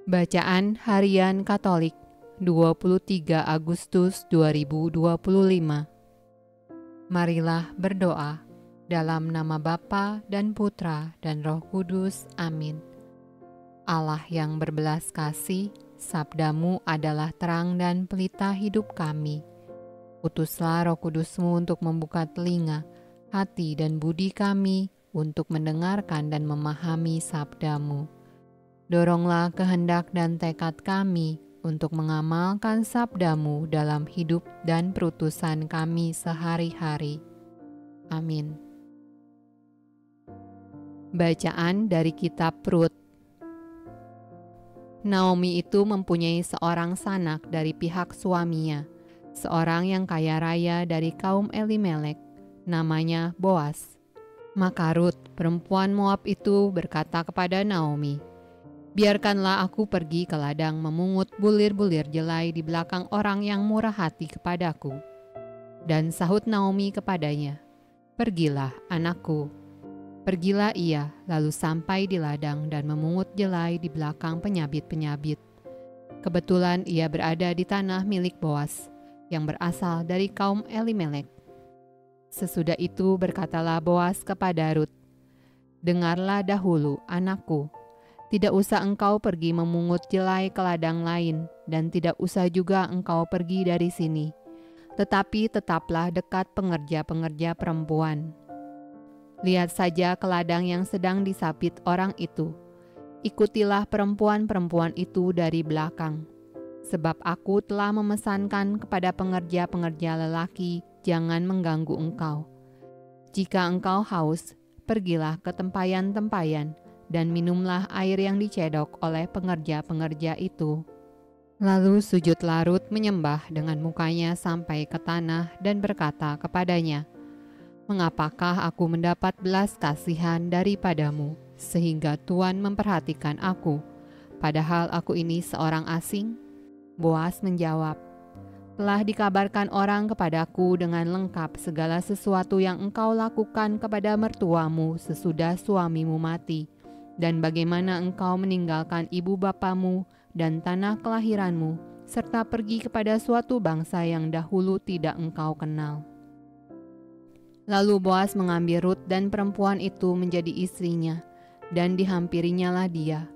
Bacaan Harian Katolik 23 Agustus 2025. Marilah berdoa dalam nama Bapa dan Putra dan Roh Kudus. Amin. Allah yang berbelas kasih, sabdamu adalah terang dan pelita hidup kami. Utuslah Roh Kudusmu untuk membuka telinga, hati dan budi kami untuk mendengarkan dan memahami sabdamu. Doronglah kehendak dan tekad kami untuk mengamalkan sabdamu dalam hidup dan perutusan kami sehari-hari. Amin. Bacaan dari kitab Rut. Naomi itu mempunyai seorang sanak dari pihak suaminya, seorang yang kaya raya dari kaum Elimelek, namanya Boas. Maka Rut, perempuan Moab itu berkata kepada Naomi, "Biarkanlah aku pergi ke ladang memungut bulir-bulir jelai di belakang orang yang murah hati kepadaku." Dan sahut Naomi kepadanya, "Pergilah, anakku." Pergilah ia, lalu sampai di ladang dan memungut jelai di belakang penyabit-penyabit. Kebetulan ia berada di tanah milik Boas, yang berasal dari kaum Elimelek. Sesudah itu berkatalah Boas kepada Rut, "Dengarlah dahulu, anakku. Tidak usah engkau pergi memungut jelai ke ladang lain, dan tidak usah juga engkau pergi dari sini. Tetapi tetaplah dekat pengerja-pengerja perempuan. Lihat saja ke ladang yang sedang disapit orang itu. Ikutilah perempuan-perempuan itu dari belakang. Sebab aku telah memesankan kepada pengerja-pengerja lelaki, jangan mengganggu engkau. Jika engkau haus, pergilah ke tempayan-tempayan, dan minumlah air yang dicedok oleh pengerja-pengerja itu." Lalu sujudlah Rut menyembah dengan mukanya sampai ke tanah dan berkata kepadanya, "Mengapakah aku mendapat belas kasihan daripadamu, sehingga Tuhan memperhatikan aku, padahal aku ini seorang asing?" Boas menjawab, "Telah dikabarkan orang kepadaku dengan lengkap segala sesuatu yang engkau lakukan kepada mertuamu sesudah suamimu mati, dan bagaimana engkau meninggalkan ibu bapamu dan tanah kelahiranmu, serta pergi kepada suatu bangsa yang dahulu tidak engkau kenal." Lalu Boas mengambil Rut dan perempuan itu menjadi istrinya, dan dihampirinyalah dia.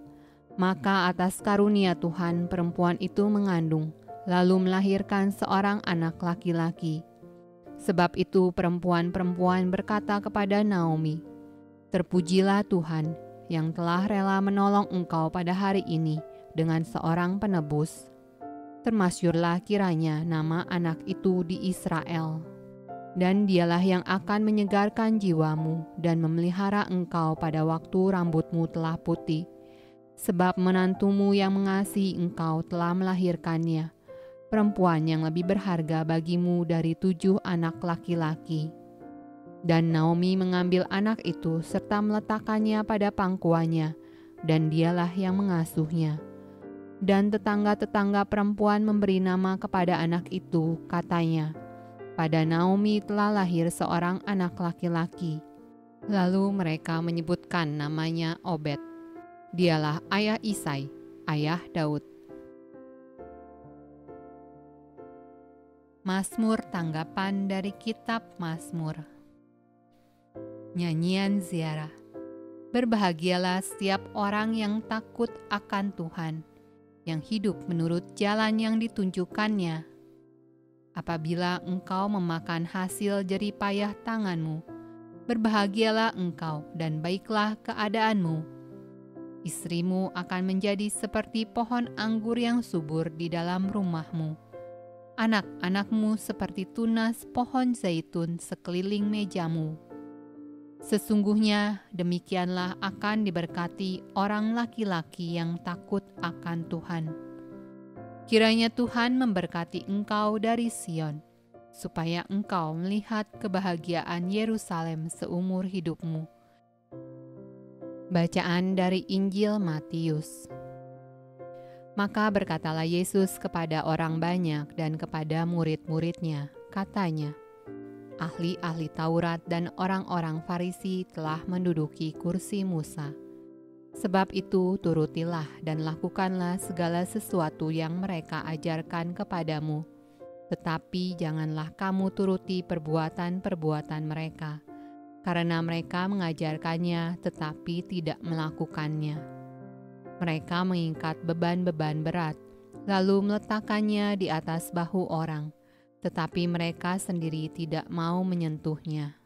Maka atas karunia Tuhan perempuan itu mengandung, lalu melahirkan seorang anak laki-laki. Sebab itu perempuan-perempuan berkata kepada Naomi, "Terpujilah Tuhan, yang telah rela menolong engkau pada hari ini dengan seorang penebus. Termasyurlah kiranya nama anak itu di Israel. Dan dialah yang akan menyegarkan jiwamu dan memelihara engkau pada waktu rambutmu telah putih. Sebab menantumu yang mengasihi engkau telah melahirkannya, perempuan yang lebih berharga bagimu dari 7 anak laki-laki." Dan Naomi mengambil anak itu serta meletakkannya pada pangkuannya, dan dialah yang mengasuhnya. Dan tetangga-tetangga perempuan memberi nama kepada anak itu, katanya, "Pada Naomi telah lahir seorang anak laki-laki." Lalu mereka menyebutkan namanya Obed. Dialah ayah Isai, ayah Daud. Mazmur tanggapan dari kitab Mazmur. Nyanyian ziarah. Berbahagialah setiap orang yang takut akan Tuhan, yang hidup menurut jalan yang ditunjukkannya. Apabila engkau memakan hasil jerih payah tanganmu, berbahagialah engkau dan baiklah keadaanmu. Istrimu akan menjadi seperti pohon anggur yang subur di dalam rumahmu. Anak-anakmu seperti tunas pohon zaitun sekeliling mejamu. Sesungguhnya demikianlah akan diberkati orang laki-laki yang takut akan Tuhan. Kiranya Tuhan memberkati engkau dari Sion, supaya engkau melihat kebahagiaan Yerusalem seumur hidupmu. Bacaan dari Injil Matius. Maka berkatalah Yesus kepada orang banyak dan kepada murid-muridnya, katanya, "Ahli-ahli Taurat dan orang-orang Farisi telah menduduki kursi Musa. Sebab itu turutilah dan lakukanlah segala sesuatu yang mereka ajarkan kepadamu. Tetapi janganlah kamu turuti perbuatan-perbuatan mereka, karena mereka mengajarkannya tetapi tidak melakukannya. Mereka mengikat beban-beban berat, lalu meletakkannya di atas bahu orang, tetapi mereka sendiri tidak mau menyentuhnya.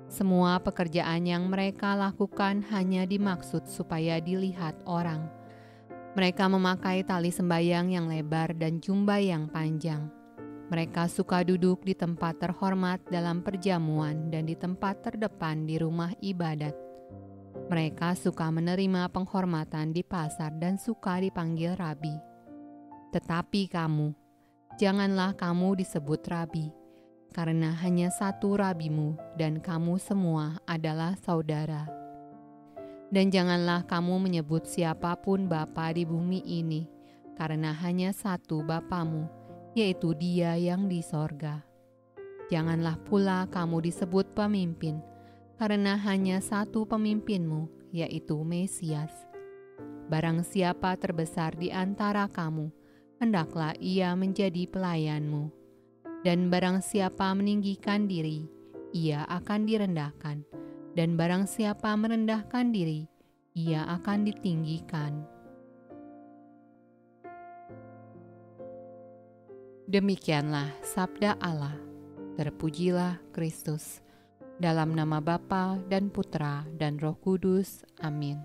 Semua pekerjaan yang mereka lakukan hanya dimaksud supaya dilihat orang. Mereka memakai tali sembayang yang lebar dan jumbai yang panjang. Mereka suka duduk di tempat terhormat dalam perjamuan dan di tempat terdepan di rumah ibadat. Mereka suka menerima penghormatan di pasar dan suka dipanggil rabi. Tetapi kamu, janganlah kamu disebut rabi, karena hanya satu rabimu dan kamu semua adalah saudara. Dan janganlah kamu menyebut siapapun bapa di bumi ini, karena hanya satu Bapamu, yaitu Dia yang di sorga. Janganlah pula kamu disebut pemimpin, karena hanya satu pemimpinmu, yaitu Mesias. Barang siapa terbesar di antara kamu, hendaklah ia menjadi pelayanmu. Dan barang siapa meninggikan diri, ia akan direndahkan. Dan barang siapa merendahkan diri, ia akan ditinggikan. Demikianlah sabda Allah. Terpujilah Kristus. Dalam nama Bapa dan Putra dan Roh Kudus. Amin.